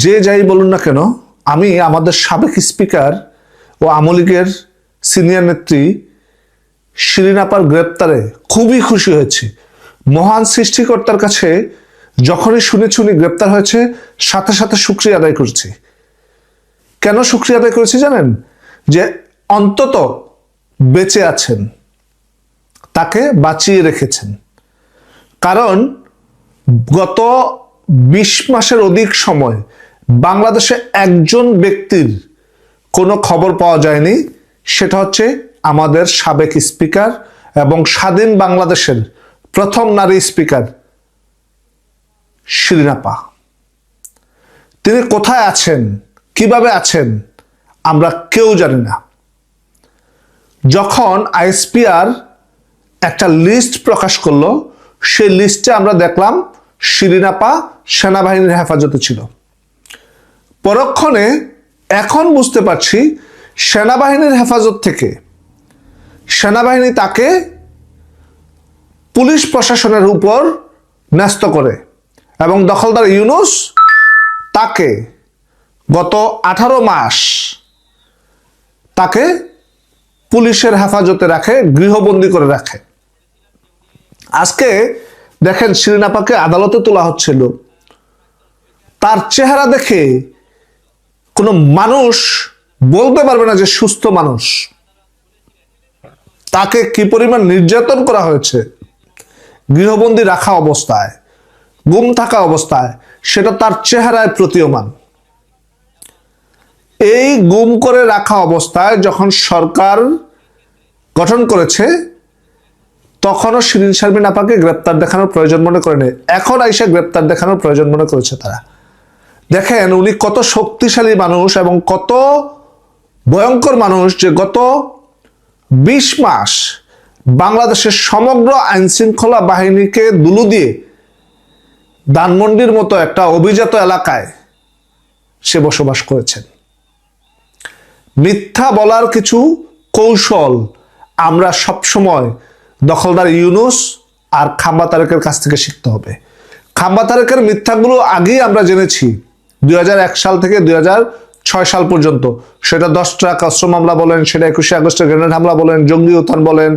যে যাই বলুন না কেন, আমি আমাদের সাবেক স্পিকার ও আওয়ামী লীগের সিনিয়র নেত্রী শিরিন আপার গ্রেপ্তারে খুবই খুশি হয়েছি। মহান সৃষ্টিকর্তার কাছে যখনই শুনেছি উনি গ্রেপ্তার হয়েছে, সাথে সাথে শুকরিয়া আদায় করেছি। কেন শুকরিয়া আদায় করেছি জানেন? যে অন্তত বেঁচে আছেন, তাকে বাঁচিয়ে রেখেছেন। কারণ গত 20 মাসের অধিক সময় বাংলাদেশে একজন ব্যক্তির কোনো খবর পাওয়া যায়নি, সেটা হচ্ছে আমাদের সাবেক স্পিকার এবং স্বাধীন বাংলাদেশের প্রথম নারী স্পিকার শিরিন আপা। তিনি কোথায় আছেন, কিভাবে আছেন, আমরা কেউ জানি না। যখন আইএসপিআর একটা লিস্ট প্রকাশ করলো, সেই লিস্টে আমরা দেখলাম শিরিন আপা সেনাবাহিনীর হেফাজতে ছিল। পরক্ষণে এখন বুঝতে পারছি সেনাবাহিনীর হেফাজত থেকে সেনাবাহিনী তাকে পুলিশ প্রশাসনের উপর ন্যস্ত করে এবং দখলদার ইউনূস তাকে গত 18 মাস তাকে পুলিশের হেফাজতে রাখে, গৃহবন্দী করে রাখে। আজকে দেখেন শিরিন আপাকে আদালতে তোলা হচ্ছিল, তার চেহারা দেখে কোনো মানুষ বলতে পারবে না যে সুস্থ মানুষ। তাকে কি পরিমাণ নির্যাতন করা হয়েছে গৃহবন্দী রাখা অবস্থায়, গুম থাকা অবস্থায়, সেটা তার চেহারায় প্রতীয়মান। এই গুম করে রাখা অবস্থায় যখন সরকার গঠন করেছে, তখনও শিরিন শারমিন আপাকে গ্রেপ্তার দেখানোর প্রয়োজন মনে করেনি। এখন আইসা গ্রেপ্তার দেখানোর প্রয়োজন মনে করেছে তারা। দেখেন উনি কত শক্তিশালী মানুষ এবং কত ভয়ঙ্কর মানুষ, যে গত 20 মাস বাংলাদেশের সমগ্র আইন শৃঙ্খলা বাহিনীকে দুলু দিয়ে ধানমন্ডির মতো একটা অভিজাত এলাকায় সে বসবাস করেছেন। মিথ্যা বলার কিছু কৌশল আমরা সবসময় দখলদার ইউনূস আর খাম্বা তারেকের কাছ থেকে শিখতে হবে। খাম্বা তারেকের মিথ্যাগুলো আগেই আমরা জেনেছি 2001 সাল থেকে 2006 সাল পর্যন্ত। সেটা 10 ট্রাক অস্ত্র মামলা বলেন, সেটা 21শে আগস্টের গ্রেনেড হামলা বলেন, জঙ্গি উত্থান বলেন,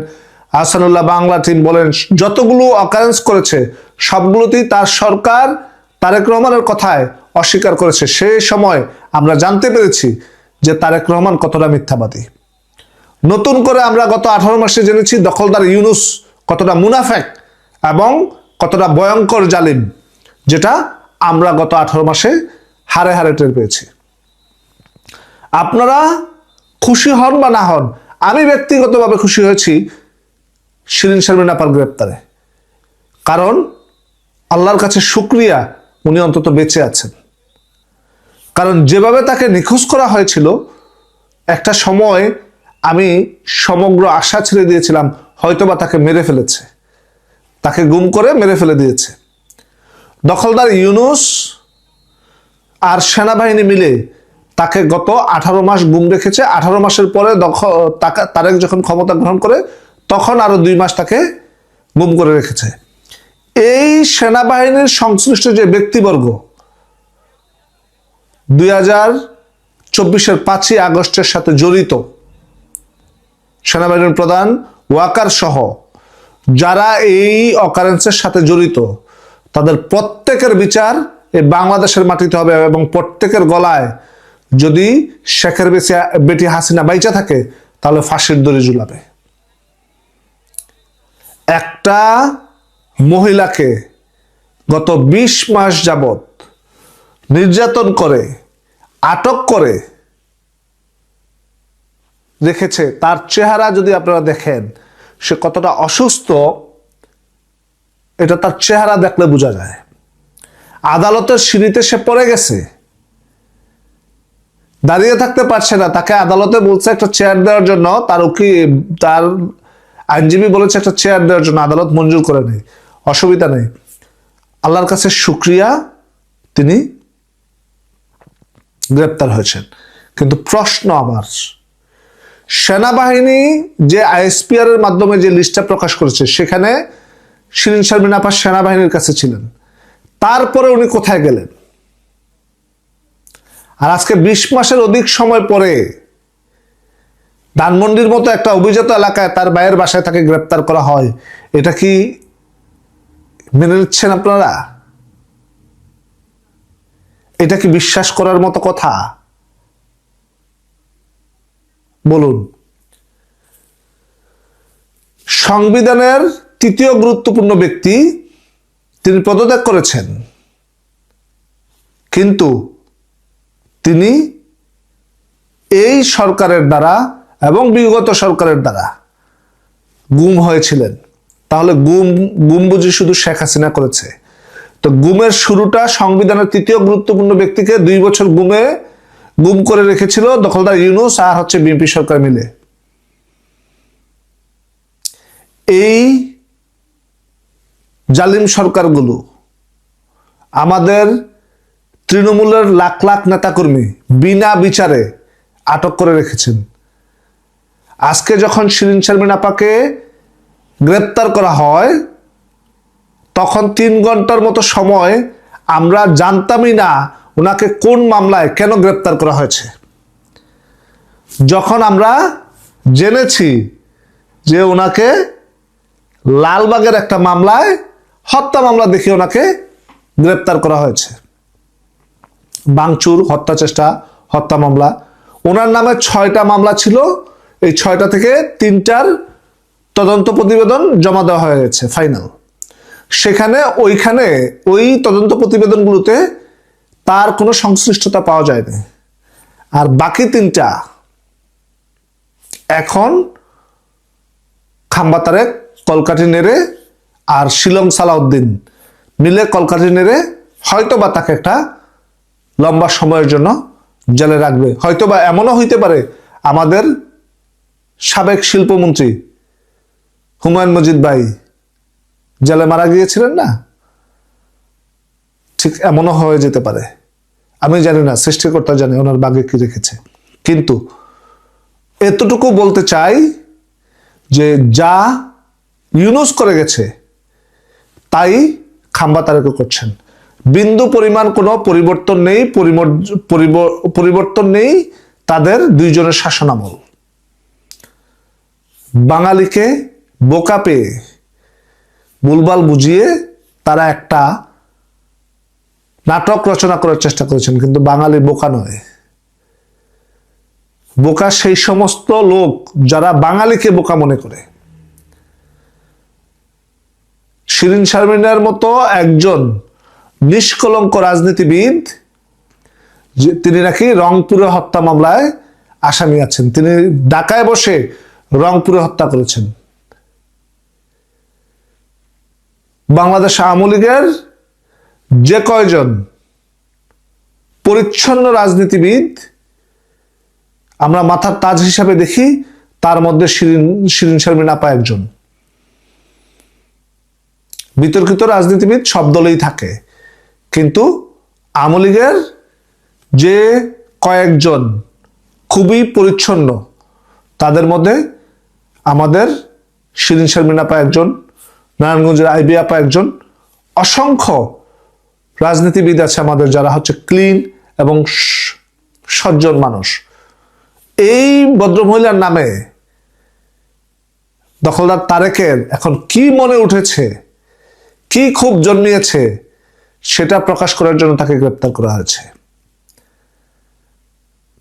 আহসানুল্লাহ বাংলা টিম বলেন, যতগুলো অকারেন্স করেছে সবগুলোতেই তার সরকার তারেক রহমানের কথায় অস্বীকার করেছে। সেই সময় আমরা জানতে পেরেছি যে তারেক রহমান কতটা মিথ্যাবাদী। নতুন করে আমরা গত 18 মাসে জেনেছি দখলদার ইউনূস কতটা মুনাফেক এবং কতটা ভয়ঙ্কর জালিম, যেটা আমরা গত 18 মাসে হারে হারে টের পেয়েছি। আপনারা খুশি হন বা না হন, আমি ব্যক্তিগতভাবে খুশি হয়েছি শিরিন শারমিন আপার গ্রেপ্তারে। কারণ আল্লাহর কাছে শুকরিয়া, উনি অন্তত বেঁচে আছেন। কারণ যেভাবে তাকে নিখোঁজ করা হয়েছিল, একটা সময় আমি সমগ্র আশা ছেড়ে দিয়েছিলাম হয়তোবা তাকে মেরে ফেলেছে, তাকে গুম করে মেরে ফেলে দিয়েছে। দখলদার ইউনূস আর সেনাবাহিনী মিলে তাকে গত 18 মাস গুম রেখেছে। 18 মাসের পরে তারেক যখন ক্ষমতা গ্রহণ করে, তখন আরো 2 মাস তাকে গুম করে রেখেছে। এই সেনাবাহিনীর সংশ্লিষ্ট যে ব্যক্তিবর্গ 2024-এর 5ই আগস্টের সাথে জড়িত, সেনাবাহিনীর প্রধান ওয়াকার সহ যারা এই অকারেন্সের সাথে জড়িত, তাদের প্রত্যেকের বিচার এই বাংলাদেশের মাটিতে হবে এবং প্রত্যেকের গলায় যদি শেখের বেটি হাসিনা বাইচা থাকে তাহলে ফাঁসির দড়ি ঝুলাবে। একটা মহিলাকে গত 20 মাস যাবত নির্যাতন করে আটক করে রেখেছে, তার চেহারা যদি আপনারা দেখেন সে কতটা অসুস্থ, এটা তার চেহারা দেখলে বোঝা যায়। আদালতের সিঁড়িতে সে পড়ে গেছে, দাঁড়িয়ে থাকতে পারছে না। তাকে আদালতে বলছে একটা চেয়ার দেওয়ার জন্য, তার আইনজীবী বলেছে একটা চেয়ার দেওয়ার জন্য, আদালত মঞ্জুর করে নেই। অসুবিধা নেই, আল্লাহর কাছে শুকরিয়া, তিনি গ্রেপ্তার হয়েছেন। কিন্তু প্রশ্ন আমার, সেনাবাহিনী যে আইএসপিআর এর মাধ্যমে যে লিস্টটা প্রকাশ করেছে, সেখানে শিরিন শারমিন আপা সেনাবাহিনীর কাছে ছিলেন, তারপরে উনি কোথায় গেলেন? আর আজকে 20 মাসের অধিক সময় পরে ধানমন্ডির মতো একটা অভিজাত এলাকায় তার ভাইয়ের বাসায় তাকে গ্রেপ্তার করা হয়, এটা কি মেনে নিচ্ছেন আপনারা? এটা কি বিশ্বাস করার মতো কথা? বলুন। সংবিধানের তৃতীয় গুরুত্বপূর্ণ ব্যক্তি, তিনি পদত্যাগ করেছেন, কিন্তু তিনি এই সরকারের দ্বারা এবং বিগত সরকারের দ্বারা গুম হয়েছিলেন। তাহলে গুম বুঝি শুধু শেখ হাসিনা করেছে? তো গুমের শুরুটা সংবিধানের তৃতীয় গুরুত্বপূর্ণ ব্যক্তিকে 2 বছর গুম করে রেখেছিল দখলদার ইউনূস আর হচ্ছে বিএনপি সরকার মিলে। এই জালিম সরকারগুলো আমাদের তৃণমূলের লাখ লাখ নেতাকর্মী বিনা বিচারে আটক করে রেখেছেন। আজকে যখন শিরিন শারমিন আপাকে গ্রেপ্তার করা হয়, তখন 3 ঘন্টার মতো সময় আমরা জানতামই না ওনাকে কোন মামলায় কেন গ্রেপ্তার করা হয়েছে। যখন আমরা জেনেছি যে ওনাকে লালবাগের একটা মামলায়, হত্যা মামলা দেখে ওনাকে গ্রেপ্তার করা হয়েছে, ভাঙচুর, হত্যা চেষ্টা, হত্যা মামলা। ওনার নামে 6টা মামলা ছিল, এই 6টা থেকে 3টার তদন্ত প্রতিবেদন জমা দেওয়া হয়ে গেছে ফাইনাল। সেখানে ওই তদন্ত প্রতিবেদনগুলোতে তার কোনো সংশ্লিষ্টতা পাওয়া যায়নি। আর বাকি 3টা এখন খাম্বা তারেক, কলকাঠি নেড়ে আর শিলং সালাউদ্দিন মিলে কলকাঠি নেড়ে হয়তোবা তাকে একটা লম্বা সময়ের জন্য জেলে রাখবে। হয়তোবা এমনও হইতে পারে আমাদের সাবেক শিল্পমন্ত্রী হুমায়ুন মজিদ ভাই জেলে মারা গিয়েছিলেন না, ঠিক এমনও হয়ে যেতে পারে। আমি জানি না, সৃষ্টিকর্তা জানে ওনার ভাগ্যে কি রেখেছে। কিন্তু এতটুকু বলতে চাই যে যা ইউনূস করে গেছে তাই খাম্বা তারেকও করছেন। বিন্দু পরিমাণ কোনো পরিবর্তন নেই তাদের দুইজনের শাসনামল। বাঙালিকে বোকা পেয়ে, ভুলভাল বুঝিয়ে তারা একটা নাটক রচনা করার চেষ্টা করেছেন, কিন্তু বাঙালি বোকা নয়। বোকা সেই সমস্ত লোক যারা বাঙালিকে বোকা মনে করে। শিরিন শারমিনের মতো একজন নিষ্কলঙ্ক রাজনীতিবিদ, তিনি নাকি রংপুরে হত্যা মামলায় আসামি আছেন, তিনি ঢাকায় বসে রংপুরে হত্যা করেছেন। বাংলাদেশ আওয়ামী লীগের যে কয়জন পরিচ্ছন্ন রাজনীতিবিদ আমরা মাথার তাজ হিসাবে দেখি, তার মধ্যে শিরিন শারমিন আপা একজন। বিতর্কিত রাজনীতিবিদ সব দলেই থাকে, কিন্তু আওয়ামী লীগের যে কয়েকজন খুবই পরিচ্ছন্ন তাদের মধ্যে আমাদের শিরিন শারমিন আপা একজন, নারায়ণগঞ্জের আইবি আপা একজন। অসংখ্য রাজনীতিবিদ আছে আমাদের যারা হচ্ছে ক্লিন এবং সজ্জন মানুষ। এই ভদ্রমহিলার নামে দখলদার তারেকের এখন কি মনে উঠেছে, কি ক্ষোভ জন্মিয়েছে, সেটা প্রকাশ করার জন্য তাকে গ্রেপ্তার করা হয়েছে।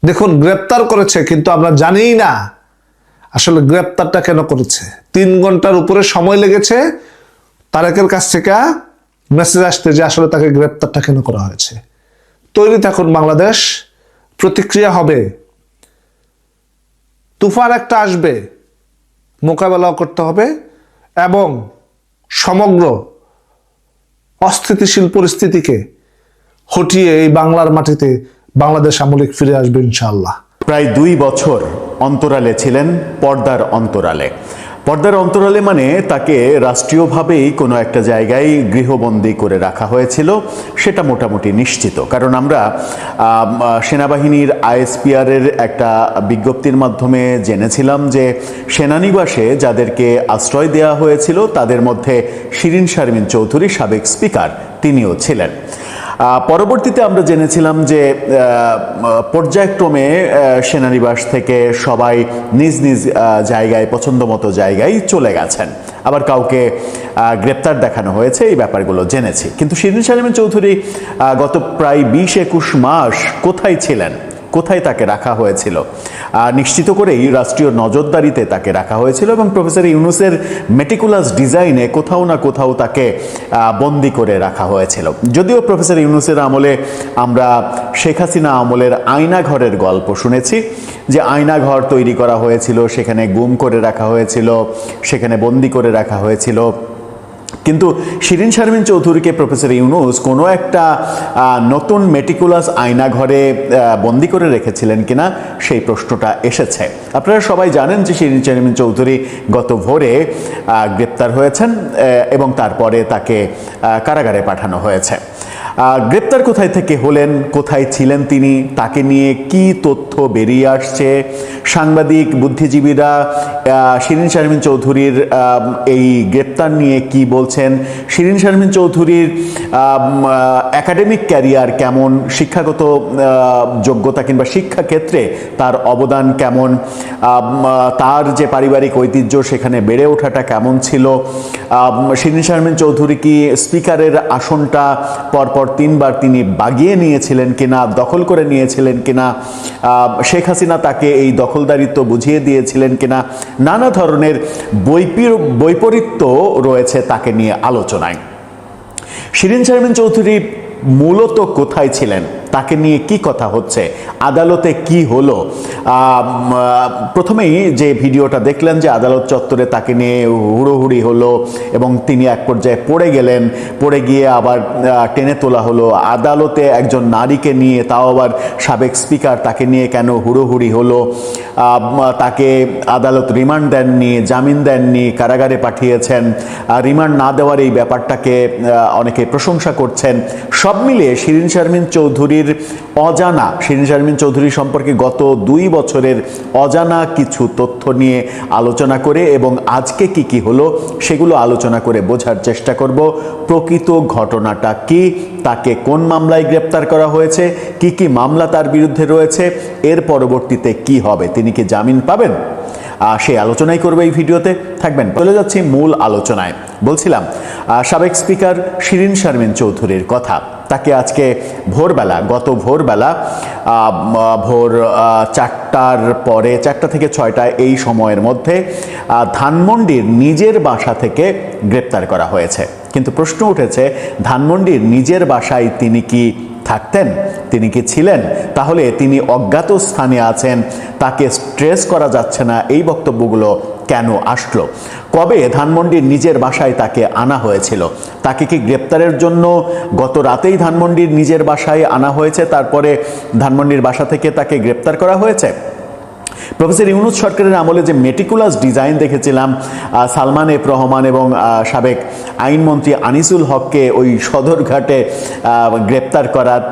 দেখুন, গ্রেপ্তার করেছে, কিন্তু আমরা জানিই না আসলে গ্রেপ্তারটা কেন করেছে। 3 ঘন্টার উপরে সময় লেগেছে তারেকের কাছ থেকে মেসেজ আসতে যে আসলে তাকে গ্রেপ্তারটা কেন করা হয়েছে। তৈরি থাকুন বাংলাদেশ, প্রতিক্রিয়া হবে, তুফান একটা আসবে, মোকাবেলাও করতে হবে এবং সমগ্র অস্থিতিশীল পরিস্থিতিকে হটিয়ে এই বাংলার মাটিতে বাংলাদেশ আওয়ামী লীগ ফিরে আসবে ইনশাআল্লাহ। প্রায় 2 বছর অন্তরালে ছিলেন, পর্দার অন্তরালে। পর্দার অন্তরালে মানে তাকে রাষ্ট্রীয়ভাবেই কোনো একটা জায়গায় গৃহবন্দী করে রাখা হয়েছিল, সেটা মোটামুটি নিশ্চিত। কারণ আমরা সেনাবাহিনীর আইএসপিআরের একটা বিজ্ঞপ্তির মাধ্যমে জেনেছিলাম যে সেনানিবাসে যাদেরকে আশ্রয় দেওয়া হয়েছিল তাদের মধ্যে শিরিন শারমিন চৌধুরী, সাবেক স্পিকার, তিনিও ছিলেন। পরবর্তীতে আমরা জেনেছিলাম যে পর্যায়ক্রমে সেনানিবাস থেকে সবাই নিজ নিজ জায়গায় পছন্দমতো জায়গায় চলে গেছেন, আবার কাউকে গ্রেপ্তার দেখানো হয়েছে, এই ব্যাপারগুলো জেনেছি। কিন্তু শিরিন শারমিন চৌধুরী গত প্রায় 20-21 মাস কোথায় ছিলেন, কোথায় তাকে রাখা হয়েছিল? নিশ্চিত করেই রাষ্ট্রীয় নজরদারিতে তাকে রাখা হয়েছিল এবং প্রফেসর ইউনূসের মেটিকুলাস ডিজাইনে কোথাও না কোথাও তাকে বন্দি করে রাখা হয়েছিল। যদিও প্রফেসর ইউনূসের আমলে আমরা শেখ হাসিনা আমলের আয়নাঘরের গল্প শুনেছি, যে আয়নাঘর তৈরি করা হয়েছিল, সেখানে গুম করে রাখা হয়েছিল, সেখানে বন্দি করে রাখা হয়েছিল। কিন্তু শিরিন শারমিন চৌধুরীকে প্রফেসর ইউনূস কোনো একটা নতুন মেটিকুলাস আয়নাঘরে বন্দি করে রেখেছিলেন কিনা সেই প্রশ্নটা এসেছে। আপনারা সবাই জানেন যে শিরিন শারমিন চৌধুরী গত ভোরে গ্রেপ্তার হয়েছেন এবং তারপরে তাকে কারাগারে পাঠানো হয়েছে। গ্রেপ্তার কোথায় থেকে হলেন, কোথায় ছিলেন তিনি, তাকে নিয়ে কি তথ্য বেরিয়ে আসছে, সাংবাদিক বুদ্ধিজীবীরা শিরিন শারমিন চৌধুরীর এই গ্রেপ্তার নিয়ে কি বলছেন, শিরিন শারমিন চৌধুরীর একাডেমিক ক্যারিয়ার কেমন, শিক্ষাগত যোগ্যতা কিংবা শিক্ষাক্ষেত্রে তার অবদান কেমন, তার যে পারিবারিক ঐতিহ্য সেখানে বেড়ে ওঠাটা কেমন ছিল, শিরিন শারমিন চৌধুরী কি স্পিকারের আসনটা পরপর 3 বার তিনি বাগিয়ে নিয়েছিলেন কিনা, দখল করে নিয়েছিলেন কিনা, শেখ হাসিনা তাকে এই দখলদারিত্ব বুঝিয়ে দিয়েছিলেন কিনা, নানা ধরনের বৈপরীত্য রয়েছে তাকে নিয়ে আলোচনায়। শিরিন শারমিন চৌধুরী মূলত কোথায় ছিলেন, তাকে নিয়ে কি কথা হচ্ছে, আদালতে কি হলো? প্রথমেই যে ভিডিওটা দেখলেন যে আদালত চত্বরে তাকে নিয়ে হুড়োহুড়ি হলো এবং তিনি এক পর্যায়ে পড়ে গেলেন, পড়ে গিয়ে আবার টেনে তোলা হলো। আদালতে একজন নারীকে নিয়ে, তাও আবার সাবেক স্পিকার, তাকে নিয়ে কেন হুড়োহুড়ি হলো? তাকে আদালত রিমান্ড দেননি, জামিন দেননি, কারাগারে পাঠিয়েছেন। রিমান্ড না দেওয়ার এই ব্যাপারটাকে অনেকে প্রশংসা করছেন। সব মিলিয়ে শিরিন শারমিন চৌধুরীর অজানা, শিরিন শারমিন চৌধুরী সম্পর্কে গত 2 বছরের অজানা কিছু তথ্য নিয়ে আলোচনা করে এবং আজকে কি কি হলো সেগুলো আলোচনা করে বোঝার চেষ্টা করব। প্রকৃত ঘটনাটা কি, তাকে কোন মামলায় গ্রেপ্তার করা হয়েছে, কি কি মামলা তার বিরুদ্ধে রয়েছে, এর পরবর্তীতে কি হবে, তিনি কি জামিন পাবেন, সেই আলোচনাই করবে এই ভিডিওতে। থাকবেন। চলে যাচ্ছি মূল আলোচনায়। বলছিলাম সাবেক স্পিকার শিরিন শারমিন চৌধুরীর কথা। তাকে আজকে ভোরবেলা, গত ভোরবেলা ভোর 4টার পরে, 4টা থেকে 6টা এই সময়ের মধ্যে ধানমন্ডির নিজের বাসা থেকে গ্রেপ্তার করা হয়েছে। কিন্তু প্রশ্ন উঠেছে, ধানমন্ডির নিজের বাসায় তিনি কি থাকতেন, তিনি কি ছিলেন? তাহলে তিনি অজ্ঞাত স্থানে আছেন, তাকে ট্রেস করা যাচ্ছে না, এই বক্তব্যগুলো কেন আসলো? কবে ধানমন্ডির নিজের বাসায় তাকে আনা হয়েছিল? তাকে কি গ্রেপ্তারের জন্য গত রাতেই ধানমন্ডির নিজের বাসায় আনা হয়েছে, তারপরে ধানমন্ডির বাসা থেকে তাকে গ্রেপ্তার করা হয়েছে? প্রফেসর ইউনূস সরকারের আমলে যে মেটিকুলাস ডিজাইন দেখেছিলাম সালমান এফ রহমান এবং সাবেক আইনমন্ত্রী আনিসুল হককে ওই সদরঘাটে গ্রেপ্তার করার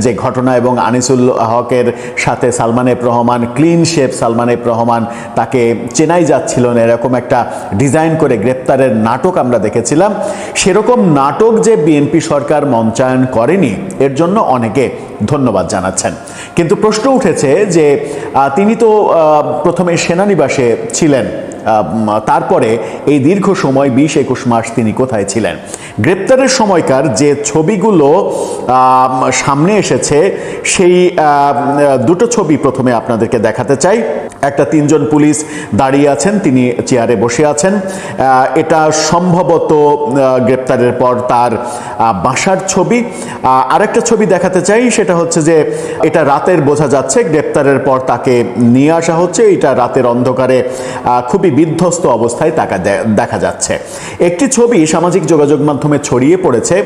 যে ঘটনা, এবং আনিসুল হকের সাথে Salman F Rahman, clean shape Salman F Rahman, তাকে চেনাই যাচ্ছিল না, এরকম একটা ডিজাইন করে গ্রেপ্তারের নাটক আমরা দেখেছিলাম। সেরকম নাটক যে বিএনপি সরকার মঞ্চায়ন করেনি, এর জন্য অনেকে ধন্যবাদ জানাচ্ছেন। কিন্তু প্রশ্ন উঠেছে যে তিনি তো প্রথমে সেনানিবাসে ছিলেন, তারপরে এই দীর্ঘ সময় 20-21 মাস তিনি কোথায় ছিলেন? গ্রেপ্তারের সময়কার যে ছবিগুলো সামনে এসেছে, সেই দুটো ছবি প্রথমে আপনাদেরকে দেখাতে চাই। একটা 3 জন পুলিশ দাঁড়িয়ে আছেন, তিনি চেয়ারে বসে আছেন। এটা সম্ভবত গ্রেপ্তারের পর তার বাসার ছবি। আরেকটা ছবি দেখাতে চাই, সেটা হচ্ছে যে এটা রাতের, বোঝা যাচ্ছে গ্রেপ্তারের পর তাকে নিয়ে আসা হচ্ছে। এটা রাতের অন্ধকারে খুবই বিধ্বস্ত অবস্থায় তাকে দেখা যাচ্ছে। একটি ছবি সামাজিক যোগাযোগ মাধ্যমে ছড়িয়ে পড়েছে,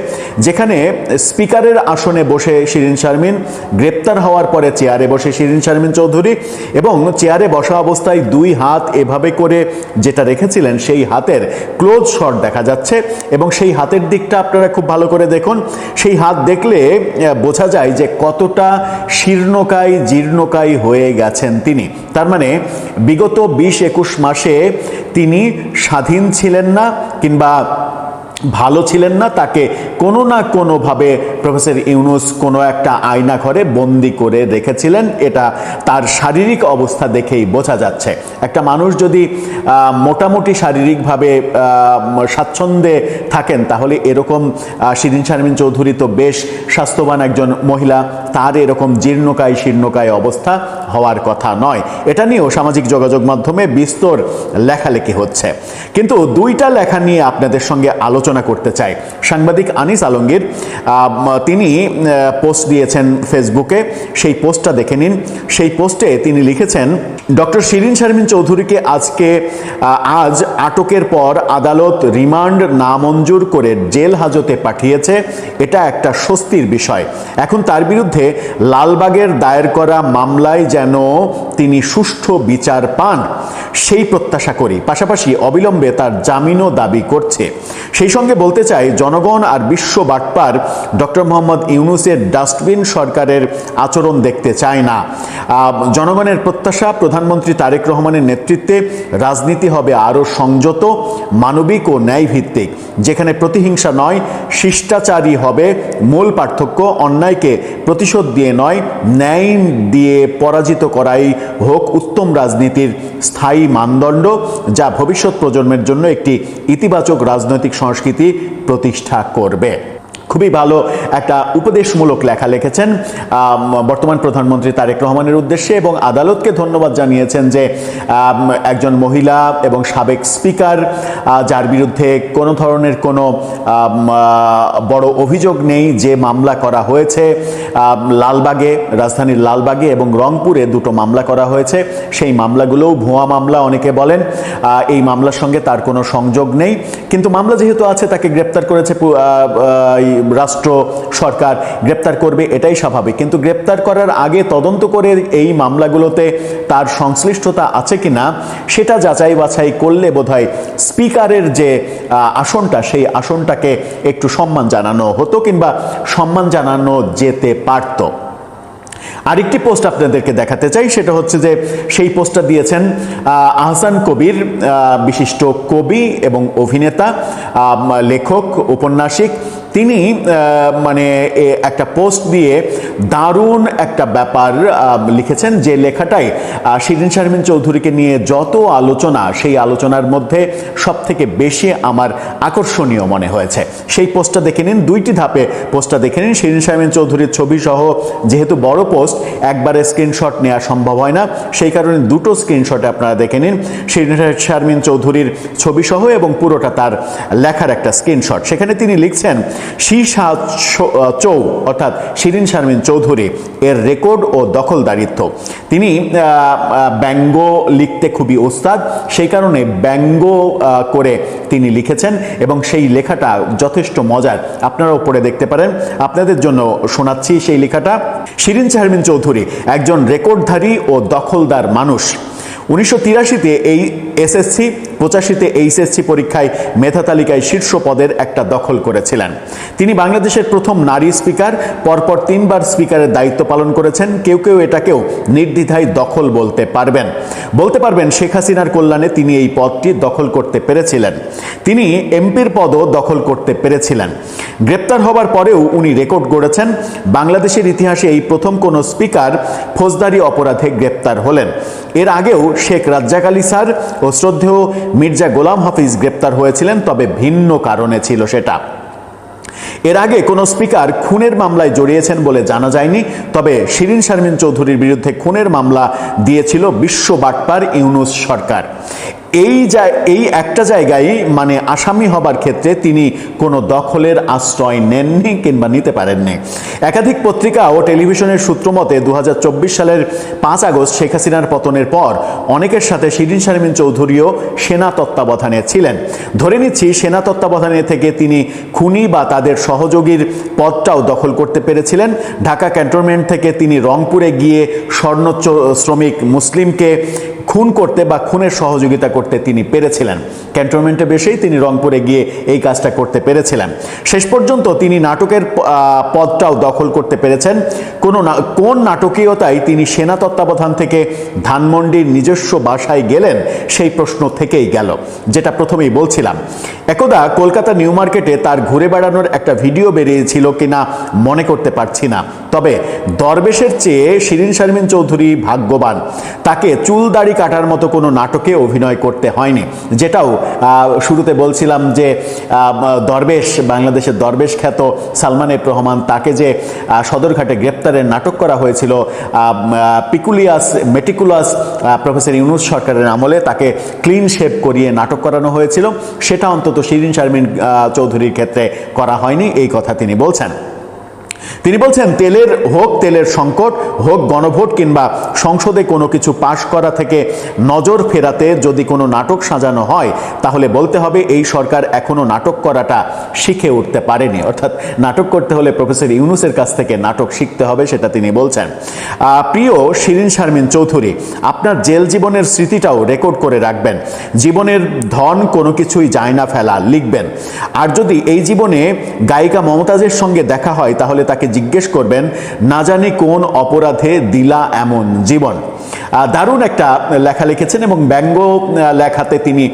যেখানে স্পিকারের আসনে বসে শিরিন শারমিন, গ্রেপ্তার হওয়ার পরে চেয়ারে বসে শিরিন শারমিন চৌধুরী, এবং চেয়ারে বসা অবস্থায় 2 হাত এভাবে করে যেটা রেখেছিলেন সেই হাতের ক্লোজ শট দেখা যাচ্ছে। এবং সেই হাতের দিকটা আপনারা খুব ভালো করে দেখুন, সেই হাত দেখলে বোঝা যায় যে কতটা শীর্ণকায় জীর্ণকায় হয়ে গেছেন তিনি। তার মানে বিগত 20-21 মাসে তিনি স্বাধীন ছিলেন না, কিংবা ভালো ছিলেন না, তাকে কোনো না কোনোভাবে প্রফেসর ইউনূস কোনো একটা আয়না ঘরে বন্দি করে রেখেছিলেন। এটা তার শারীরিক অবস্থা দেখেই বোঝা যাচ্ছে। একটা মানুষ যদি মোটামুটি শারীরিকভাবে স্বাচ্ছন্দ্যে থাকেন, তাহলে এরকম শিরিন শারমিন চৌধুরী তো বেশ স্বাস্থ্যবান একজন মহিলা, তার এরকম জীর্ণকায় শীর্ণকায় অবস্থা হওয়ার কথা নয়। এটা নিয়েও সামাজিক যোগাযোগ মাধ্যমে বিস্তর লেখালেখি হচ্ছে। কিন্তু দুইটা লেখা নিয়ে আপনাদের সঙ্গে আলোচনা করতে চাই। সাংবাদিক আনিস আলমগীর তিনি পোস্ট দিয়েছেন ফেসবুকে, সেই পোস্টটা দেখে নিন। সেই পোস্টে তিনি লিখেছেন, ডক্টর শিরিন শারমিন চৌধুরীকে আজ আটকের পর আদালত রিমান্ড নামঞ্জুর করে জেল হাজতে পাঠিয়েছে। এটা একটা স্বস্তির বিষয়। এখন তার বিরুদ্ধে লালবাগের দায়ের করা মামলায় যেন তিনি সুষ্ঠু বিচার পান, সেই প্রত্যাশা করি। পাশাপাশি অবিলম্বে তার জামিনও দাবি করছে। সেই সঙ্গে বলতে চাই, জনগণ আর বিশ্ব বাটপার ডক্টর মোহাম্মদ ইউনূসের ডাস্টবিন সরকারের আচরণ দেখতে চায় না। জনগণের প্রত্যাশা, প্রধানমন্ত্রী তারেক রহমানের নেতৃত্বে রাজনীতি হবে আরও সংযত, মানবিক ও ন্যায়ভিত্তিক, যেখানে প্রতিহিংসা নয়, শিষ্টাচারী হবে মূল পার্থক্য। অন্যায়কে প্রতিশোধ দিয়ে নয়, ন্যায় দিয়ে পরাজিত করাই হোক উত্তম রাজনীতির স্থায়ী মানদণ্ড, যা ভবিষ্যৎ প্রজন্মের জন্য একটি ইতিবাচক রাজনৈতিক সংস্কৃতি প্রতিষ্ঠা করবে। খুবই ভালো একটা উপদেশমূলক লেখা লিখেছেন বর্তমান প্রধানমন্ত্রী তারেক রহমানের উদ্দেশ্যে, এবং আদালতকে ধন্যবাদ জানিয়েছেন যে একজন মহিলা এবং সাবেক স্পিকার, যার বিরুদ্ধে কোনো ধরনের কোনো বড় অভিযোগ নেই, যে মামলা করা হয়েছে লালবাগে, রাজধানীর লালবাগে এবং রংপুরে দুটো মামলা করা হয়েছে, সেই মামলাগুলোও ভুয়া মামলা অনেকে বলেন। এই মামলার সঙ্গে তার কোনো সংযোগ নেই, কিন্তু মামলা যেহেতু আছে, তাকে গ্রেপ্তার করেছে রাষ্ট্র সরকার, গ্রেপ্তার করবে, এটাই স্বাভাবিক। কিন্তু গ্রেপ্তার করার আগে তদন্ত করে এই মামলাগুলোতে তার সংশ্লিষ্টতা আছে কিনা সেটা যাচাই বাছাই করলে বোধহয় স্পিকারের যে আসনটা, সেই আসনটাকে একটু সম্মান জানানো হতো, কিংবা সম্মান জানানো যেতে পারত। আরেকটি পোস্ট আপনাদেরকে দেখাতে চাই, সেটা হচ্ছে যে সেই পোস্টটা দিয়েছেন আহসান কবির, বিশিষ্ট কবি এবং অভিনেতা, লেখক, ঔপন্যাসিক। তিনি মানে একটা পোস্ট দিয়ে দারুণ একটা ব্যাপার লিখেছেন, যে লেখাটাই শিরিন শারমিন চৌধুরীকে নিয়ে যত আলোচনা, সেই আলোচনার মধ্যে সবথেকে বেশি আমার আকর্ষণীয় মনে হয়েছে। সেই পোস্টটা দেখে নিন, দুইটি ধাপে পোস্টটা দেখে নিন। শিরিন শারমিন চৌধুরীর ছবি সহ, যেহেতু বড় পোস্ট একবারে স্ক্রিনশট নেওয়া সম্ভব হয় না, সেই কারণে দুটো স্ক্রিনশটে আপনারা দেখে নিন। শিরিন শারমিন চৌধুরীর ছবি সহ এবং পুরোটা তার লেখার একটা স্ক্রিনশট। সেখানে তিনি লিখছেন, শীর্ষা চৌ অর্থাৎ শিরিন শারমিন চৌধুরী এর রেকর্ড ও দখলদারিত্ব। তিনি ব্যঙ্গ লিখতে খুবই ওস্তাদ, সেই কারণে ব্যঙ্গ করে তিনি লিখেছেন এবং সেই লেখাটা যথেষ্ট মজার। আপনারাও পড়ে দেখতে পারেন। আপনাদের জন্য শোনাচ্ছি সেই লেখাটা। শিরিন শারমিন চৌধুরী একজন রেকর্ডধারী ও দখলদার মানুষ। 1983-তে এই এসএসসি, 85-তে এইচএসসি পরীক্ষায় মেধা তালিকায় শীর্ষ পদের একটা দখল করেছিলেন। তিনি বাংলাদেশের প্রথম নারী স্পিকার, পরপর 3 বার স্পিকারের দায়িত্ব পালন করেছেন। কেউ কেউ এটাকেও নির্দ্বিধায় দখল বলতে পারবেন শেখ হাসিনার কল্যাণে তিনি এই পদটি দখল করতে পেরেছিলেন। তিনি এমপির পদও দখল করতে পেরেছিলেন। গ্রেপ্তার হবার পরেও উনি রেকর্ড গড়েছেন। বাংলাদেশের ইতিহাসে এই প্রথম কোনো স্পিকার ফৌজদারি অপরাধে গ্রেপ্তার হলেন। এর আগেও শেখ রাজ্জাক আলী স্যার ও শ্রদ্ধেয় মির্জা গোলাম হাফিজ গ্রেপ্তার হয়েছিলেন, তবে ভিন্ন কারণে ছিল সেটা। এর আগে কোনো স্পিকার খুনের মামলায় জড়িয়েছেন বলে জানা যায়নি, তবে শিরিন শারমিন চৌধুরীর বিরুদ্ধে খুনের মামলা দিয়েছিল বিশ্ব বাটপার ইউনূস সরকার। এই একটা জায়গায় মানে আসামি হবার ক্ষেত্রে তিনি কোনো দখলের আশ্রয় নেননি কিংবা নিতে পারেননি। একাধিক পত্রিকা ও টেলিভিশনের সূত্র মতে 2024 সালের 5 আগস্ট শেখ হাসিনার পতনের পর অনেকের সাথে শিরিন শারমিন চৌধুরীও সেনা তত্ত্বাবধানে ছিলেন। ধরে নিচ্ছি সেনা তত্ত্বাবধানে থেকে তিনি খুনি বা তাদের সহযোগীর পদটাও দখল করতে পেরেছিলেন। ঢাকা ক্যান্টনমেন্ট থেকে তিনি রংপুরে গিয়ে স্বর্ণ শ্রমিক মুসলিমকে খুন করতে বা খুনের সহযোগিতা সহযোগিতা করতে তিনি পেরেছিলেন। ক্যান্টনমেন্টে বসেই তিনি রংপুরে গিয়ে এই কাজটা করতে পেরেছিলেন। শেষ পর্যন্ত তিনি নাটকের পদটাও দখল করতে পেরেছেন। কোন নাটকীয়তায় তিনি সেনা তত্ত্বাবধান থেকে ধানমন্ডির নিজস্ব বাসায় গেলেন, সেই প্রশ্ন থেকেই গেল, যেটা প্রথমেই বলছিলাম। একদা কলকাতা নিউ মার্কেটে তার ঘুরে বেড়ানোর একটা ভিডিও বেরিয়েছিল কিনা মনে করতে পারছি না, তবে দরবেশের চেয়ে শিরিন শারমিন চৌধুরী ভাগ্যবান, তাকে চুল দাড়ি কাটার মতো কোনো নাটকে অভিনয় করতে হয়নি। যেটাও শুরুতে বলছিলাম যে দরবেশ, বাংলাদেশের দরবেশ খ্যাত সালমান এফ রহমান, তাকে যে সদরঘাটে গ্রেপ্তারের নাটক করা হয়েছিল মেটিকুলাস প্রফেসর ইউনূস সরকারের আমলে, তাকে ক্লিন শেভ করিয়ে নাটক করানো হয়েছিল, সেটা অন্তত শিরিন শারমিন চৌধুরীর ক্ষেত্রে করা হয়নি, এই কথা তিনি বলছেন। তিনি বলছেন, তেলের সংকট হোক, গণভোট কিংবা সংসদে কোনো কিছু পাশ করা থেকে নজর ফেরাতে যদি কোনো নাটক সাজানো হয়, তাহলে বলতে হবে এই সরকার এখনো নাটক করাটা শিখে উঠতে পারেনি। অর্থাৎ নাটক করতে হলে প্রফেসর ইউনূসের কাছ থেকে নাটক শিখতে হবে, সেটা তিনি বলছেন। প্রিয় শিরিন শারমিন চৌধুরী, আপনার জেল জীবনের স্মৃতিটাও রেকর্ড করে রাখবেন। জীবনের ধন কোনো কিছুই যায় না ফেলা, লিখবেন। আর যদি এই জীবনে গায়িকা মমতাজের সঙ্গে দেখা হয়, তাহলে তাকে জিজ্ঞেস করবেন, না জানি কোন অপরাধে দিলা এমন জীবন। দারুণ একটা লেখা লিখেছেন এবং ব্যঙ্গ লেখাতে তিনি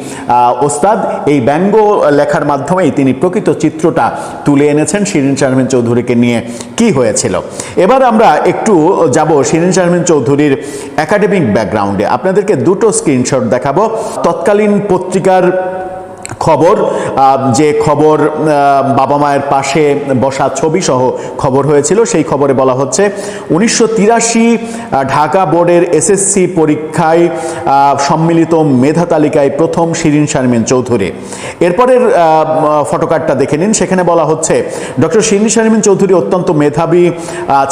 ওস্তাদ। এই ব্যঙ্গ লেখার মাধ্যমেই তিনি প্রকৃত চিত্রটা তুলে এনেছেন শিরিন শারমিন চৌধুরীকে নিয়ে কি হয়েছিল। এবার আমরা একটু যাব শিরিন শারমিন চৌধুরীর একাডেমিক ব্যাকগ্রাউন্ডে। আপনাদেরকে দুটো স্ক্রিনশট দেখাবো। তৎকালীন পত্রিকার খবর, যে খবর বাবা মায়ের পাশে বসা ছবি সহ খবর হয়েছিল, সেই খবরে বলা হচ্ছে 1983 ঢাকা বোর্ডের এসএসসি পরীক্ষায় সম্মিলিত মেধা তালিকায় প্রথম শিরিন শারমিন চৌধুরী। এরপরের ফটোকার্ডটা দেখে নিন, সেখানে বলা হচ্ছে ডক্টর শিরিন শারমিন চৌধুরী অত্যন্ত মেধাবী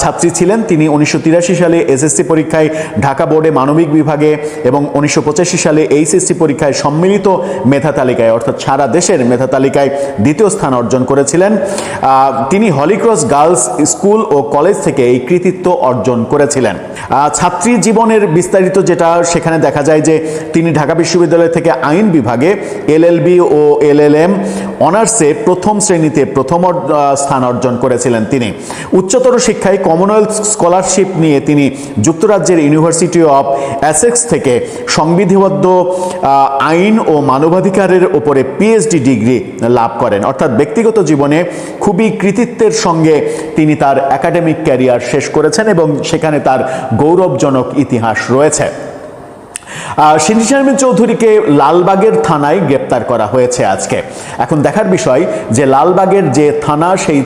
ছাত্রী ছিলেন। তিনি 1983 সালে এসএসসি পরীক্ষায় ঢাকা বোর্ডে মানবিক বিভাগে এবং 1985 সালে এইচএসসি পরীক্ষায় সম্মিলিত মেধা তালিকায়, অর্থাৎ সারা দেশের মেধা তালিকায় দ্বিতীয় স্থান অর্জন করেছিলেন। তিনি হলিক্রস গার্লস স্কুল ও কলেজ থেকে এই কৃতিত্ব অর্জন করেছিলেন। ছাত্রী জীবনের বিস্তারিত যেটা, সেখানে দেখা যায় যে তিনি ঢাকা বিশ্ববিদ্যালয় থেকে আইন বিভাগে এলএলবি ও এলএলএম অনার্সে প্রথম শ্রেণীতে প্রথম স্থান অর্জন করেছিলেন। তিনি উচ্চতর শিক্ষায় কমনওয়েলথ স্কলারশিপ নিয়ে তিনি যুক্তরাজ্যের ইউনিভার্সিটি অফ এসেক্স থেকে সংবিধিবদ্ধ আইন ও মানবাধিকারের উপরে পিএইচডি ডিগ্রি লাভ করেন। অর্থাৎ ব্যক্তিগত জীবনে খুবই কৃতিত্বের সঙ্গে তিনি তার একাডেমিক ক্যারিয়ার শেষ করেছেন এবং সেখানে তার গৌরবজনক ইতিহাস রয়েছে। শিরিন শারমিন চৌধুরীকে লালবাগের থানায় গ্রেপ্তার করা হয়েছে আজকে। এখন দেখার বিষয় যে লালবাগের যে থানা, সেই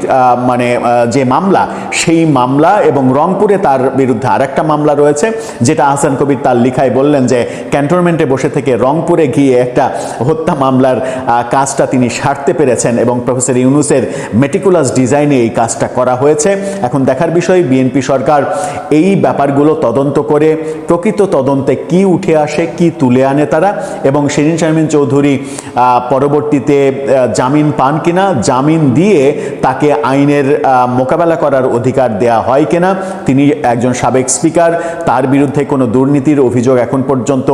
যে মামলা, সেই মামলা এবং রংপুরে তার বিরুদ্ধে আরেকটা মামলা রয়েছে, যেটা আহসান কবির তার লিখায় বললেন যে ক্যান্টনমেন্টে বসে থেকে রংপুরে গিয়ে একটা হত্যা মামলার কাজটা তিনি সারতে পেরেছেন এবং প্রফেসর ইউনূসের মেটিকুলাস ডিজাইনে এই কাজটা করা হয়েছে। এখন দেখার বিষয় বিএনপি সরকার এই ব্যাপারগুলো তদন্ত করে প্রকৃত তদন্তে কি উঠে আসে, কি তুলে আনে তারা, এবং শিরিন শারমিন চৌধুরী পরবর্তীতে জামিন পান কিনা, জামিন দিয়ে তাকে আইনের মোকাবেলা করার অধিকার দেয়া হয় কিনা। তিনি একজন সাবেক স্পিকার, তার বিরুদ্ধে কোনো দুর্নীতির অভিযোগ এখন পর্যন্ত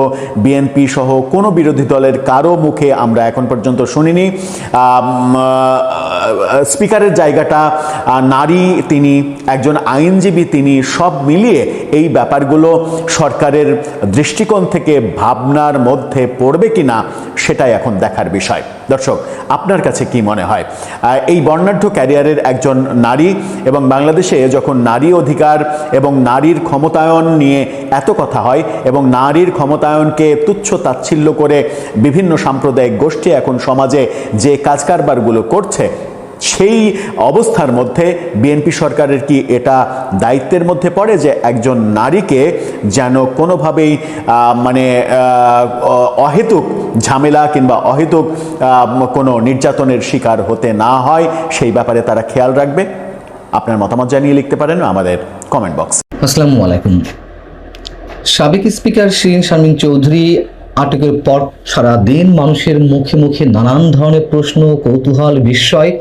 বিএনপি সহ কোনো বিরোধী দলের কারো মুখে আমরা এখন পর্যন্ত শুনিনি। স্পিকারের জায়গাটা নারী, তিনি একজন আইনজীবী, তিনি সব মিলিয়ে এই ব্যাপারগুলো সরকারের দৃষ্টিকোণ থেকে ভাবনার মধ্যে পড়বে কিনা সেটাই এখন দেখার বিষয়। দর্শক, আপনার কাছে কি মনে হয়? এই বর্ণাঢ্য ক্যারিয়ারের একজন নারী এবং বাংলাদেশে যখন নারী অধিকার এবং নারীর ক্ষমতায়ন নিয়ে এত কথা হয় এবং নারীর ক্ষমতায়নকে তুচ্ছ তাচ্ছিল্য করে বিভিন্ন সাম্প্রদায়িক গোষ্ঠী এখন সমাজে যে কাজকারবারগুলো করছে, সেই অবস্থার মধ্যে বিএনপি সরকারের কি এটা দায়িত্বের মধ্যে পড়ে যে একজন নারীকে যেন কোনোভাবেই অহেতুক ঝামেলা কিংবা অহেতুক কোনো নির্যাতনের শিকার হতে না হয়, সেই ব্যাপারে তারা খেয়াল রাখবে? আপনার মতামত জানিয়ে লিখতে পারেন আমাদের কমেন্ট বক্সে। আসসালামু আলাইকুম। সাবেক স্পিকার শিরিন শারমিন চৌধুরী আটকের পর সারা দিন মানুষের মুখে মুখে নানান ধরনের প্রশ্ন, কৌতূহল, বিস্ময়।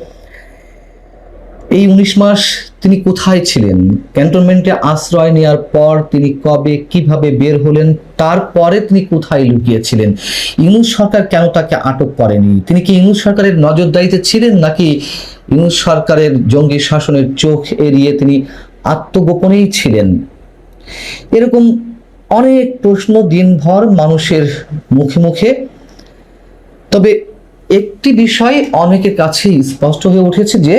এই 19 মাস তিনি কোথায় ছিলেন? ক্যান্টনমেন্টে আশ্রয় নেওয়ার পর তিনি কবে কিভাবে বের হলেন? তারপরে তিনি কোথায় লুকিয়েছিলেন? ইউনূস সরকার কেন তাকে আটক করেনি? তিনি কি ইউনূস সরকারের নজরদারিতে ছিলেন, নাকি ইউনূস সরকারের জঙ্গি শাসনের চোখ এড়িয়ে তিনি আত্মগোপনেই ছিলেন? এরকম অনেক প্রশ্ন দিনভর মানুষের মুখে মুখে। তবে একটি বিষয় অনেকের কাছেই স্পষ্ট হয়ে উঠেছে যে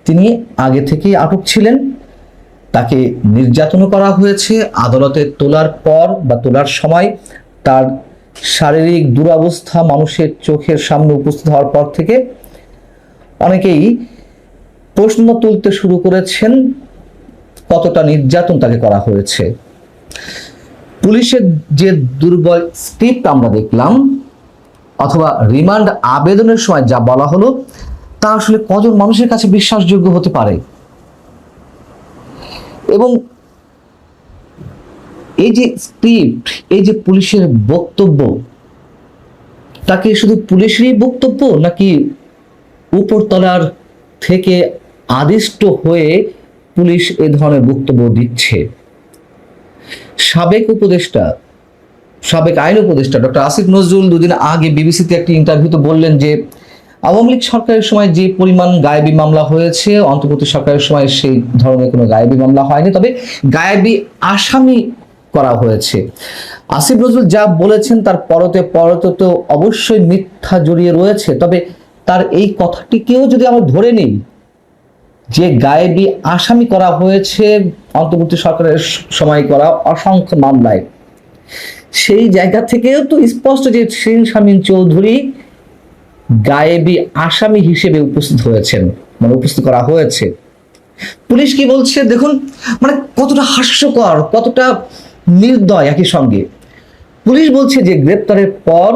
তিনি আগে থেকেই আটক ছিলেন, তাকে নির্যাতন করা হয়েছে। আদালতে তোলার পর বা তোলার সময় তার শারীরিক দুরবস্থা মানুষের চোখের সামনে উপস্থিত হওয়ার পর থেকে অনেকেই প্রশ্ন তুলতে শুরু করেছেন কতটা নির্যাতন তাকে করা হয়েছে। পুলিশের যে দুর্বল স্ক্রিপ্ট আমরা দেখলাম, অথবা রিমান্ড আবেদনের সময় যা বলা হলো, তা আসলে কজন মানুষের কাছে বিশ্বাসযোগ্য হতে পারে? এবং এই যে স্ক্রিপ্ট, এই যে পুলিশের বক্তব্য, তাকে শুধু পুলিশেরই বক্তব্য, নাকি উপরতলার থেকে আদিষ্ট হয়ে পুলিশ এ ধরনের বক্তব্য দিচ্ছে? সাবেক আইন উপদেষ্টা ডক্টর আসিফ নজরুল দুদিন আগে বিবিসিতে একটি ইন্টারভিউতে বললেন যে আওয়ামী লীগ সরকারের সময় যে পরিমাণ গায়েবী মামলা হয়েছে, অন্তর্বর্তী সরকারের সময় সেই ধরনের কোনো গায়েবী মামলা হয়নি, তবে গায়েবী আসামি করা হয়েছে। আসিফ নজরুল যা বলেছেন তার পরতে তো অবশ্যই মিথ্যা জড়িয়ে রয়েছে। তবে তার এই কথাটিকেও যদি আমরা ধরে নিই যে গায়েবী আসামি করা হয়েছে অন্তর্বর্তী সরকারের সময় করা অসংখ্য মামলায়, সেই জায়গা থেকেও তো স্পষ্ট যে শিরীন শারমিন চৌধুরী গায়েবী আসামি হিসেবে উপস্থিত হয়েছেন, মানে উপস্থিত করা হয়েছে। পুলিশ কি বলছে দেখুন, মানে কতটা হাস্যকর, কতটা নির্দয় একই সঙ্গে। পুলিশ বলছে যে গ্রেপ্তারের পর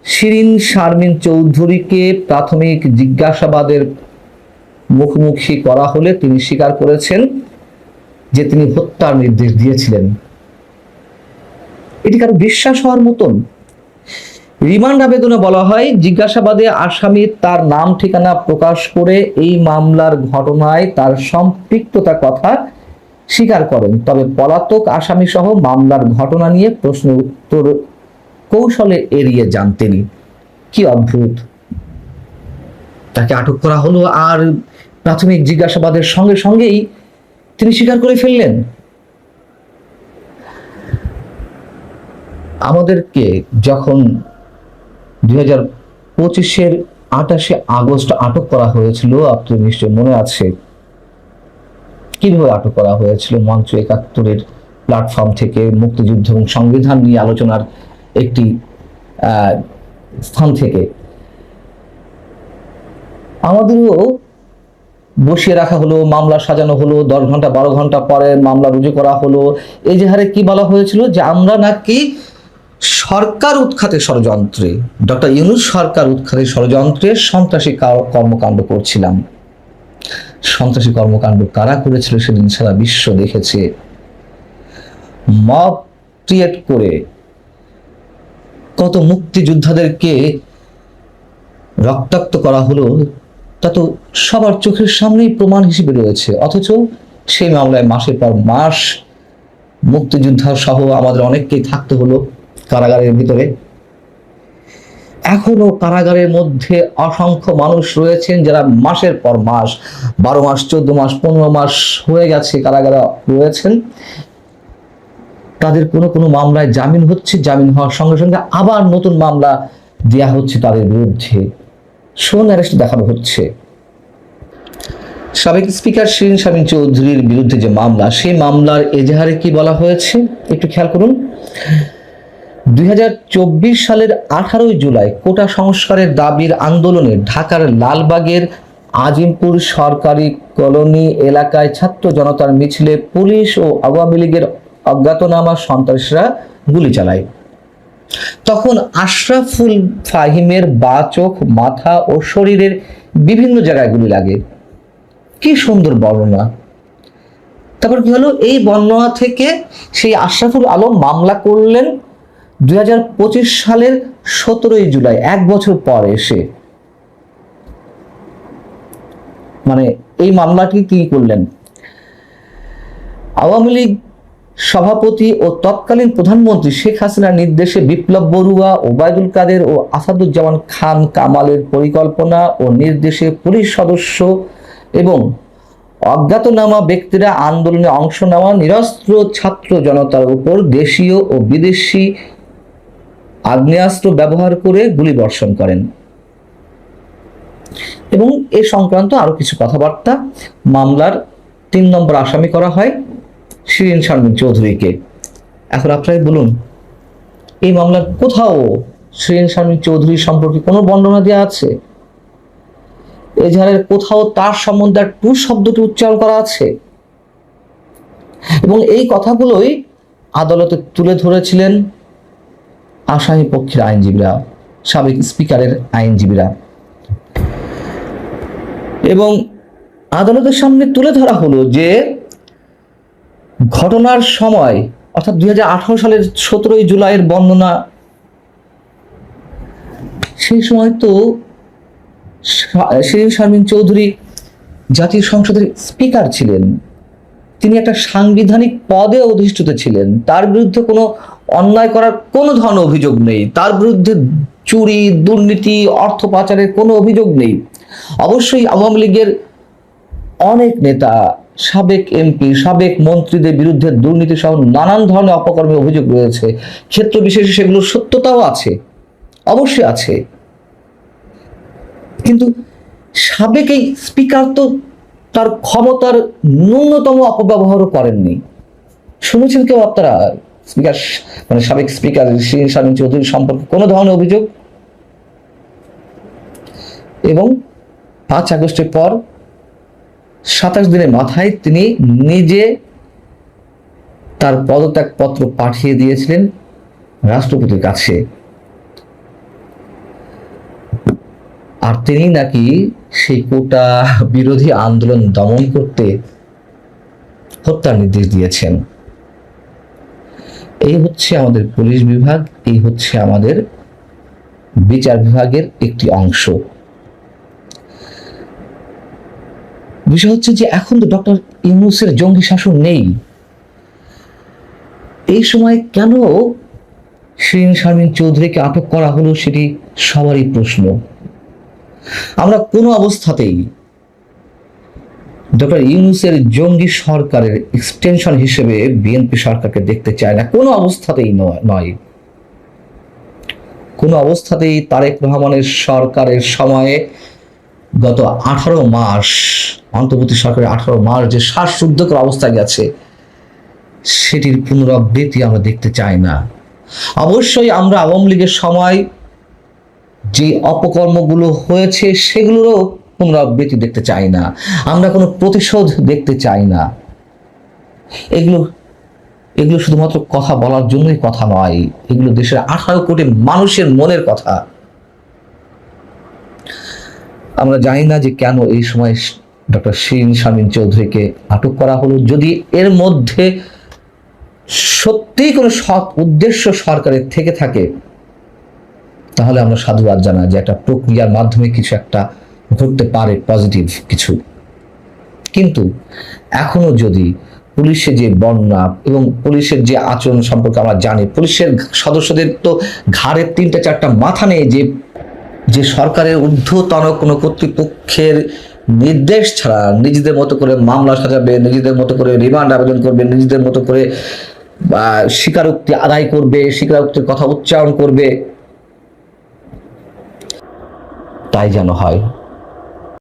শিরীন শারমিন চৌধুরীকে প্রাথমিক জিজ্ঞাসাবাদের মুখোমুখি করা হলে তিনি স্বীকার করেছেন যে তিনি হত্যার নির্দেশ দিয়েছিলেন। এটি কারো বিশ্বাস হওয়ার মতন? রিমান্ড আবেদনে বলা হয়, জিজ্ঞাসাবাদে আসামি তার নাম ঠিকানা প্রকাশ করে এই মামলার ঘটনায় তার সম্পৃক্ততার কথা স্বীকার করেন। তবে পলাতক আসামি সহ মামলার ঘটনা নিয়ে প্রশ্ন উত্তর কৌশলে এড়িয়ে যান তিনি। কি অদ্ভুত! তাকে আটক করা হলো আর প্রাথমিক জিজ্ঞাসাবাদের সঙ্গে সঙ্গেই তিনি স্বীকার করে ফেললেন। আমাদেরকে যখন 2025-এর 28শে আগস্ট আটক করা হয়েছিল, আপনাদের নিশ্চয় মনে আছে কিভাবে আটক করা হয়েছিল। মঞ্চ 71-এর প্ল্যাটফর্ম থেকে মুক্তিযুদ্ধ এবং সংবিধান নিয়ে আলোচনার একটি স্থান থেকে আমাদেরও বসিয়ে রাখা হলো, মামলা সাজানো হলো, 10 ঘন্টা 12 ঘন্টা পরে মামলা রুজু করা হলো। এই যে হারে কি বলা হয়েছিল যে আমরা নাকি সরকার উৎখাতে ষড়যন্ত্রে, ডক্টর ইউনূস সরকার উৎখাতে ষড়যন্ত্রে সন্ত্রাসী কর্মকাণ্ড করছিলাম। সন্ত্রাসী কর্মকাণ্ড কারা করেছিল সেদিন সারা বিশ্ব দেখেছে। মব ক্রিয়েট করে কত মুক্তিযোদ্ধাদেরকে রক্তাক্ত করা হলো, তা তো সবার চোখের সামনেই প্রমাণ হিসেবে রয়েছে। অথচ সেই মামলায় মাসের পর মাস মুক্তিযোদ্ধা সহ আমাদের অনেককেই থাকতে হলো কারাগারের ভিতরে। এখনো কারাগারের মধ্যে অসংখ্য মানুষ রয়েছেন যারা মাসের পর মাস, 12 মাস, 14 মাস, 15 মাস হয়ে গেছে কারাগারে রয়েছেন। তাদের কোনো কোনো মামলায় জামিন হচ্ছে, জামিন হওয়ার সঙ্গে সঙ্গে আবার নতুন মামলা দেয়া হচ্ছে তাদের বিরুদ্ধে, শোন অ্যারেস্ট দেখানো হচ্ছে। সাবেক স্পিকার শিরীন শারমিন চৌধুরীর বিরুদ্ধে যে মামলা, সেই মামলার এজাহারে কি বলা হয়েছে একটু খেয়াল করুন। 2024 সালের 18 জুলাই কোটা সংস্কারের দাবির আন্দোলনে ঢাকার লালবাগের আজিমপুর সরকারি কলোনি এলাকায় ছাত্র জনতার মিছিলে পুলিশ ও আওয়ামী লীগের অজ্ঞাতনামা সন্ত্রাসীরা গুলি চালায়। তখন আশরাফুল ফাহিমের বাঁ চোখ, মাথা ও শরীরের বিভিন্ন জায়গায় গুলি লাগে। কি সুন্দর বর্ণনা! তারপর কি হলো, এই বর্ণনা থেকে সেই আশরাফুল আলম মামলা করলেন 2025 সালের 17 জুলাই, 1 বছর পর এসে। মানে এই মামলাটি তিনি করলেন। আওয়ামী লীগ সভাপতি ও তৎকালীন প্রধানমন্ত্রী শেখ হাসিনার নির্দেশে বিপ্লব বড়ুয়া, ওবায়দুল কাদের ও আসাদুজ্জামান খান কামালের পরিকল্পনা ও নির্দেশে পুলিশ সদস্য এবং অজ্ঞাতনামা ব্যক্তিরা আন্দোলনে অংশ নেওয়া নিরস্ত্র ছাত্র জনতার উপর দেশীয় ও বিদেশি আগ্নেয়াস্ত্র ব্যবহার করে গুলিবর্ষণ করেন এবং এ সংক্রান্ত আরো কিছু কথাবার্তা। মামলার 3 নম্বর আসামি করা হয় শিরীন শারমিন চৌধুরীকে। এখন আপনারাই বলুন, এই মামলার কোথাও শিরীন শারমিন চৌধুরী সম্পর্কে কোনো বর্ণনা দেওয়া আছে? এজাহারের কোথাও তার সম্বন্ধে টু শব্দটি উচ্চারণ করা আছে? এবং এই কথাগুলোই আদালতে তুলে ধরেছিলেন আসামি পক্ষের আইনজীবীরা, সাবেক স্পিকারের আইনজীবীরা, এবং আদালতের সামনে তুলে ধরা হলো যে ঘটনার সময় অর্থাৎ 2018 সালের 17 জুলাইয়ের বর্ণনা, সেই সময় তো শিরীন শারমিন চৌধুরী জাতীয় সংসদের স্পিকার ছিলেন, তিনি একটা সাংবিধানিক পদে অধিষ্ঠিত ছিলেন, তার বিরুদ্ধে কোনো অন্যায় করার কোনো ধরনের অভিযোগ নেই, তার বিরুদ্ধে চুরি, দুর্নীতি, অর্থ পাচারের কোনো অভিযোগ নেই। অবশ্যই আওয়ামী লীগের অনেক নেতা, সাবেক এমপি, সাবেক মন্ত্রীদের বিরুদ্ধে দুর্নীতি সহ নানান ধরনের অপকর্মের অভিযোগ রয়েছে, ক্ষেত্র বিশেষে সেগুলোর সত্যতাও আছে, অবশ্যই আছে। কিন্তু সাবেক এই স্পিকার তো তার ক্ষমতার ন্যূনতম অপব্যবহারও করেননি। শুনেছেন কেউ আপনারা স্পিকার, মানে সাবেক স্পিকার শিরীন শারমিন চৌধুরী সম্পর্কে কোনো ধরনের অভিযোগ? এবং 5 আগস্টের পর 27 দিনের মাথায় তিনি নিজে তার পদত্যাগ পত্র পাঠিয়ে দিয়েছিলেন রাষ্ট্রপতির কাছে। আর তিনি নাকি সেই কোটা বিরোধী আন্দোলন দমন করতে হত্যার নির্দেশ দিয়েছেন। এই হচ্ছে আমাদের পুলিশ বিভাগ, এই হচ্ছে আমাদের বিচার বিভাগের একটি অংশ। বিষয় হচ্ছে যে এখন তো ডক্টর ইউনূসের জঙ্গি শাসন নেই, এই সময় কেন শিরীন শারমিন চৌধুরীকে আটক করা হলো সেটি সবারই প্রশ্ন। আমরা কোনো অবস্থাতেই ডক্টর ইউনূসের জঙ্গি সরকারের এক্সটেনশন হিসেবে বিএনপি সরকারকে দেখতে চায় না, কোনো অবস্থাতেই নয়। কোনো অবস্থাতেই তারেক রহমানের সরকারের সময়ে গত 18 মাস, অন্তর্বর্তী সরকারের 18 মাস যে শ্বাসরুদ্ধকর অবস্থায় গেছে, সেটির পুনরাবৃত্তি আমরা দেখতে চাই না। অবশ্যই আমরা আওয়ামী লীগের সময় যে অপকর্মগুলো হয়েছে সেগুলোরও পুনরাবৃত্তি দেখতে চাই না, আমরা কোনো প্রতিশোধ দেখতে চাই না। এগুলো শুধুমাত্র কথা বলার জন্যই কথা নয়, এগুলো দেশের 18 কোটি মানুষের মনের কথা। আমরা জানি না যে কেন এই সময় ডক্টর শিরীন শারমিন চৌধুরীকে আটক করা হলো। যদি এর মধ্যে সত্যিই কোনো সৎ উদ্দেশ্য সরকারের থেকে থাকে, তাহলে আমরা সাধুবাদ জানাই যে একটা প্রক্রিয়ার মাধ্যমে কিছু একটা ঘটতে পারে, পজিটিভ কিছু। কিন্তু এখনো যদি পুলিশের যে বর্ণনা এবং পুলিশের যে আচরণ সম্পর্কে আমরা জানি, পুলিশের সদস্যদের তো ঘাড়ে 3-4টা মাথা নেই যে সরকারের ঊর্ধ্বতন কোনো কর্তৃপক্ষের নির্দেশ ছাড়া নিজেদের মতো করে মামলা সাজাবে, নিজেদের মতো করে রিমান্ড আবেদন করবে, নিজেদের মতো করে স্বীকারোক্তি আদায় করবে, স্বীকারোক্তির কথা উচ্চারণ করবে, তাই যেন হয়।